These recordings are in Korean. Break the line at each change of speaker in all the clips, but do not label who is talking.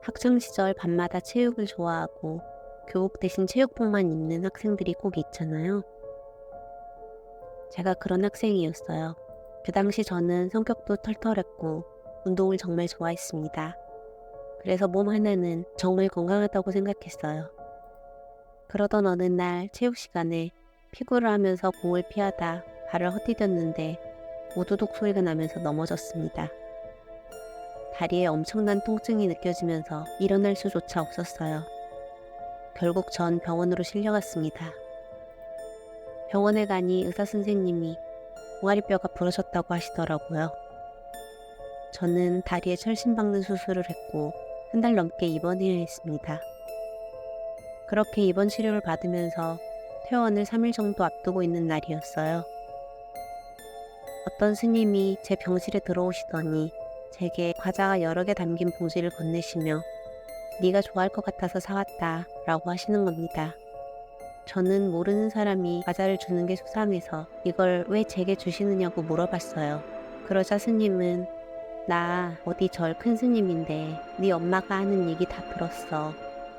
학창시절 밤마다 체육을 좋아하고 교복 대신 체육복만 입는 학생들이 꼭 있잖아요. 제가 그런 학생이었어요. 그 당시 저는 성격도 털털했고 운동을 정말 좋아했습니다. 그래서 몸 하나는 정말 건강하다고 생각했어요. 그러던 어느 날 체육 시간에 피구를 하면서 공을 피하다 발을 헛디뎠는데 오두독 소리가 나면서 넘어졌습니다. 다리에 엄청난 통증이 느껴지면서 일어날 수조차 없었어요. 결국 전 병원으로 실려갔습니다. 병원에 가니 의사 선생님이 종아리뼈가 부러졌다고 하시더라고요. 저는 다리에 철심 박는 수술을 했고 한 달 넘게 입원해야 했습니다. 그렇게 입원 치료를 받으면서 퇴원을 3일 정도 앞두고 있는 날이었어요. 어떤 스님이 제 병실에 들어오시더니 제게 과자가 여러 개 담긴 봉지를 건네시며 네가 좋아할 것 같아서 사왔다 라고 하시는 겁니다. 저는 모르는 사람이 과자를 주는 게 수상해서 이걸 왜 제게 주시느냐고 물어봤어요. 그러자 스님은 나 어디 절 큰 스님인데 네 엄마가 하는 얘기 다 들었어.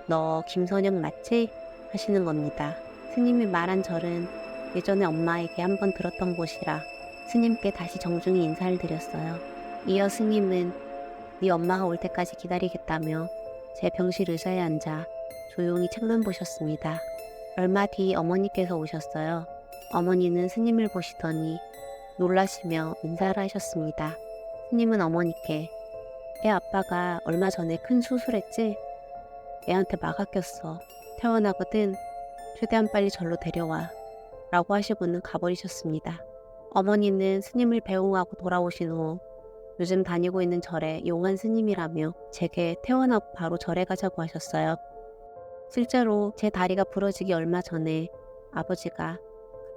너 김선영 맞지? 하시는 겁니다. 스님이 말한 절은 예전에 엄마에게 한번 들었던 곳이라 스님께 다시 정중히 인사를 드렸어요. 이어 스님은 네 엄마가 올 때까지 기다리겠다며 제 병실 의자에 앉아 조용히 책만 보셨습니다. 얼마 뒤 어머니께서 오셨어요. 어머니는 스님을 보시더니 놀라시며 인사를 하셨습니다. 스님은 어머니께 애 아빠가 얼마 전에 큰 수술했지? 애한테 막아 꼈어. 퇴원하거든. 최대한 빨리 절로 데려와. 라고 하시고는 가버리셨습니다. 어머니는 스님을 배웅하고 돌아오신 후 요즘 다니고 있는 절에 용한 스님이라며 제게 퇴원하고 바로 절에 가자고 하셨어요. 실제로 제 다리가 부러지기 얼마 전에 아버지가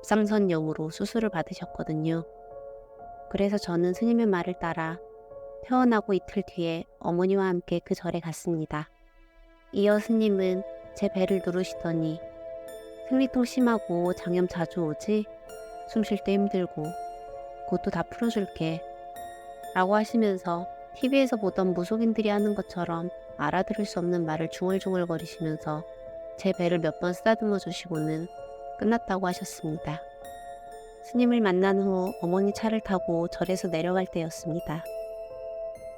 갑상선염으로 수술을 받으셨거든요. 그래서 저는 스님의 말을 따라 퇴원하고 이틀 뒤에 어머니와 함께 그 절에 갔습니다. 이어 스님은 제 배를 누르시더니 생리통 심하고 장염 자주 오지? 숨 쉴 때 힘들고 그것도 다 풀어줄게 라고 하시면서 TV에서 보던 무속인들이 하는 것처럼 알아들을 수 없는 말을 중얼중얼거리시면서 제 배를 몇 번 쓰다듬어 주시고는 끝났다고 하셨습니다. 스님을 만난 후 어머니 차를 타고 절에서 내려갈 때였습니다.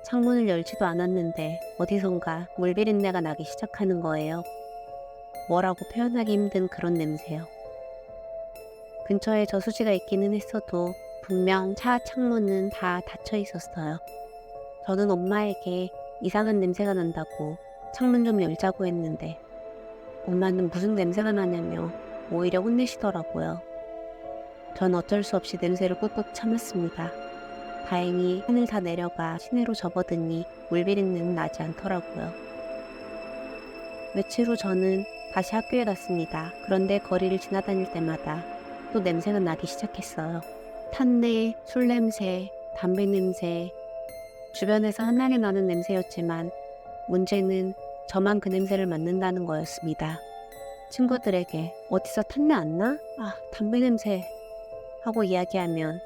창문을 열지도 않았는데 어디선가 물비린내가 나기 시작하는 거예요. 뭐라고 표현하기 힘든 그런 냄새요. 근처에 저수지가 있기는 했어도 분명 차 창문은 다 닫혀 있었어요. 저는 엄마에게 이상한 냄새가 난다고 창문 좀 열자고 했는데 엄마는 무슨 냄새가 나냐며 오히려 혼내시더라고요. 전 어쩔 수 없이 냄새를 꾹꾹 참았습니다. 다행히 하늘 다 내려가 시내로 접어드니 물비린내는 나지 않더라고요. 며칠 후 저는 다시 학교에 갔습니다. 그런데 거리를 지나다닐 때마다 또 냄새가 나기 시작했어요. 탄내, 술 냄새, 담배 냄새, 주변에서 흔하게 나는 냄새였지만 문제는 저만 그 냄새를 맡는다는 거였습니다. 친구들에게 어디서 탄내 안 나? 아, 담배 냄새 하고 이야기하면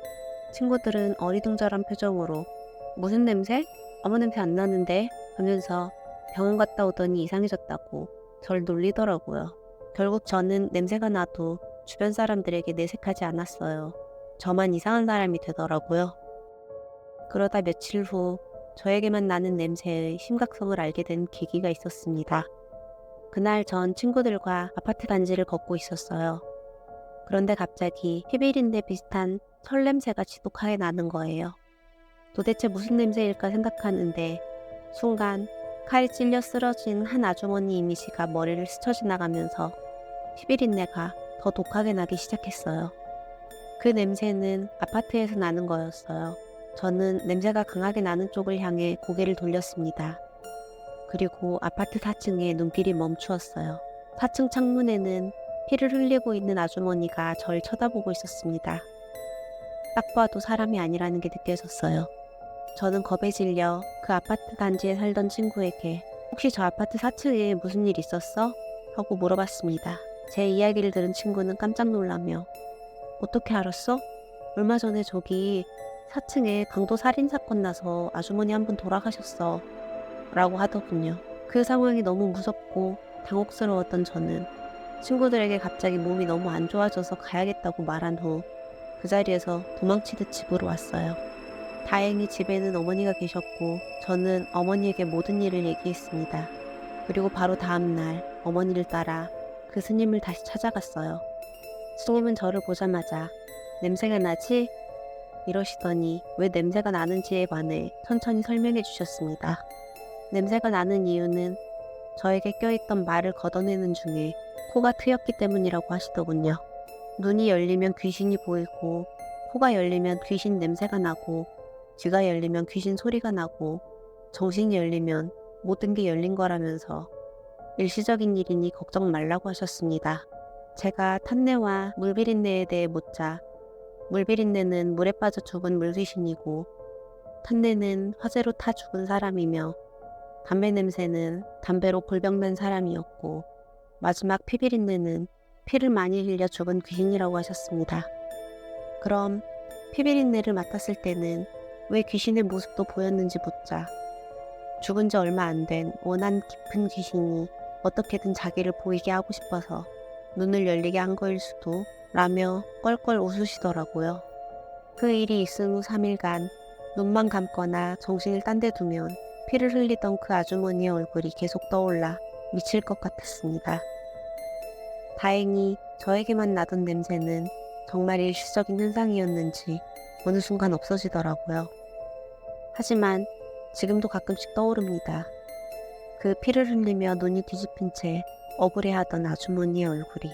친구들은 어리둥절한 표정으로 무슨 냄새? 아무 냄새 안 나는데 하면서 병원 갔다 오더니 이상해졌다고 절 놀리더라고요. 결국 저는 냄새가 나도 주변 사람들에게 내색하지 않았어요. 저만 이상한 사람이 되더라고요. 그러다 며칠 후 저에게만 나는 냄새의 심각성을 알게 된 계기가 있었습니다. 그날 전 친구들과 아파트 단지를 걷고 있었어요. 그런데 갑자기 피비린내 비슷한 털 냄새가 지독하게 나는 거예요. 도대체 무슨 냄새일까 생각하는데 순간 칼이 찔려 쓰러진 한 아주머니 이미지가 머리를 스쳐 지나가면서 피비린내가 더 독하게 나기 시작했어요. 그 냄새는 아파트에서 나는 거였어요. 저는 냄새가 강하게 나는 쪽을 향해 고개를 돌렸습니다. 그리고 아파트 4층에 눈길이 멈추었어요. 4층 창문에는 피를 흘리고 있는 아주머니가 절 쳐다보고 있었습니다. 딱 봐도 사람이 아니라는 게 느껴졌어요. 저는 겁에 질려 그 아파트 단지에 살던 친구에게 혹시 저 아파트 4층에 무슨 일 있었어? 하고 물어봤습니다. 제 이야기를 들은 친구는 깜짝 놀라며 어떻게 알았어? 얼마 전에 저기 4층에 강도 살인 사건 나서 아주머니 한 분 돌아가셨어 라고 하더군요. 그 상황이 너무 무섭고 당혹스러웠던 저는 친구들에게 갑자기 몸이 너무 안 좋아져서 가야겠다고 말한 후 그 자리에서 도망치듯 집으로 왔어요. 다행히 집에는 어머니가 계셨고 저는 어머니에게 모든 일을 얘기했습니다. 그리고 바로 다음 날 어머니를 따라 그 스님을 다시 찾아갔어요. 스님은 저를 보자마자 "냄새가 나지?" 이러시더니 왜 냄새가 나는지에 관해 천천히 설명해 주셨습니다. 냄새가 나는 이유는 저에게 껴있던 말을 걷어내는 중에 코가 트였기 때문이라고 하시더군요. 눈이 열리면 귀신이 보이고, 코가 열리면 귀신 냄새가 나고, 귀가 열리면 귀신 소리가 나고, 정신이 열리면 모든 게 열린 거라면서 일시적인 일이니 걱정 말라고 하셨습니다. 제가 탄내와 물비린내에 대해 묻자 물비린내는 물에 빠져 죽은 물귀신이고, 탄내는 화재로 타 죽은 사람이며, 담배 냄새는 담배로 골병난 사람이었고, 마지막 피비린내는 피를 많이 흘려 죽은 귀신이라고 하셨습니다. 그럼 피비린내를 맡았을 때는 왜 귀신의 모습도 보였는지 묻자 죽은 지 얼마 안 된 원한 깊은 귀신이 어떻게든 자기를 보이게 하고 싶어서 눈을 열리게 한 거일 수도 라며 껄껄 웃으시더라고요. 그 일이 있은 후 3일간 눈만 감거나 정신을 딴 데 두면 피를 흘리던 그 아주머니의 얼굴이 계속 떠올라 미칠 것 같았습니다. 다행히 저에게만 나던 냄새는 정말 일시적인 현상이었는지 어느 순간 없어지더라고요. 하지만 지금도 가끔씩 떠오릅니다. 그 피를 흘리며 눈이 뒤집힌 채 억울해하던 아주머니의 얼굴이.